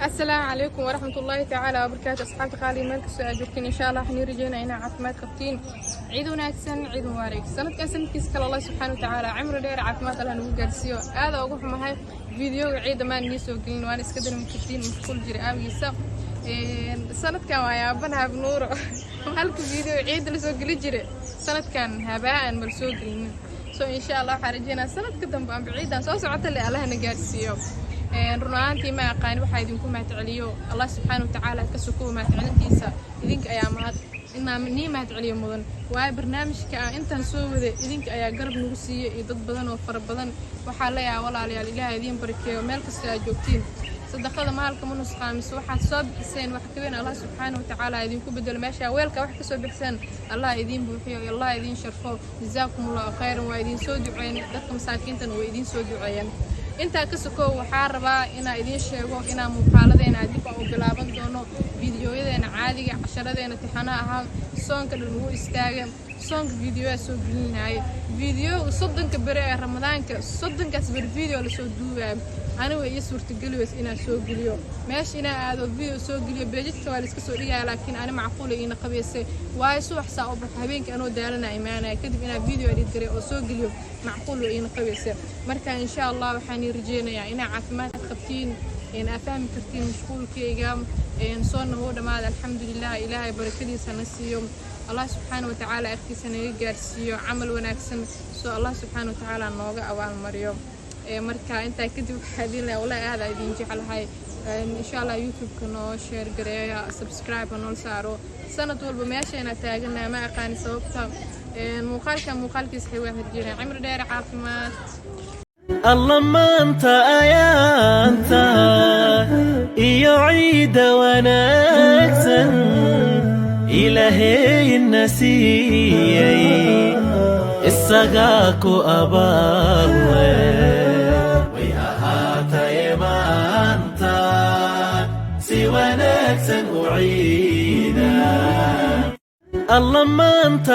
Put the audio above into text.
السلام عليكم ورحمة الله تعالى وبركاته. أصحابي قالي مالك سأجركن إن شاء الله حني رجينا هنا عافمات قبتين عيد وناكسن عيد مبارك سنة كان كيس كلا الله سبحانه وتعالى عمر دير عافمات الله نقول جالسيو هذا أوقف معي فيديو عيد ما نيسو قلنا وأنا اسكدر مكتين مشكول جري أو يسا سنة كان ويا بنها بنور هلك فيديو عيد اللي سوق جري سنة كان هباء مرسوق قلنا إن شاء الله حرجينا سنة قدام بعيدا سو سعت اللي الله نجالسيو runaaantii ma aqaan waxa idinku mahadceliyo Allah subhanahu wa ta'ala ka soo koob mahadcelintiisa idinka ayaa mahadceliyo mudan waa barnaamijka intan soo wada idinka ayaa garab nagu siiyay dad badan oo fara badan waxa la yaa walaalayaal Ilaahay idin barakeeyo meel kasta aad joogtiin sadaqada maalka ma nusqaamis waxa soo bixiseen wax ka weyn Allah subhanahu wa ta'ala idinku bedel meesha weelka wax ka soo bixiseen Allah idin buuxiyo Allah idin sharfo jazaakumullahu khayran waa idin soo duceeyeen dadka masaakiintan waa idin soo duceeyeen inta ka soo waxaa rabaa inaan idin sheego inaan muuqaaladeena dib u bilaaban doono fiidiyoyadeena caadiga casharadeena tixanaha ahaa soonka lagu istaagay soonka fiidiyoya soo gelinay fiidiyo 30 bari ee ramadaanka 30kaas bari fiidiyo la soo duubay aniga way suurtageliyay inaan soo geliyo meesha inaan aado fiidiyo soo geliyo beejidka waa la iska soo dhigay laakiin ani macquul in qabeysay way subax saa u bax habeenkii anoo daalana iimaanay kadib inaan fiidiyo edit garay oo soo geliyo macquul in qabeysay marka insha Allah waxaan rajeynayaa inaan caafimaad qabtiin in afahmi kartiin mashquulkayga in soo noo dhamaad alxamdulillah ilaahay barakadiisa na siiyo Allah subhanahu wa ta'ala agtiisa naga gaarsiiyo amal wanaagsan soo Allah subhanahu wa ta'ala nooga awaal mariyo marka inta kadib waxaan walaal aad idin jecelahay insha Allah YouTube kana share gareeya subscribe noo saaro sanad walba meeshayna taaganaa ma aqaan sababta muuqaalkiisa way hadjireen cimri dheer caafimaad الله ما انت انت يعيد ونكسن إلهي النسي السقاكو أبار ويا هاتا ما انت سوى نكسن أعيدا الله ما انت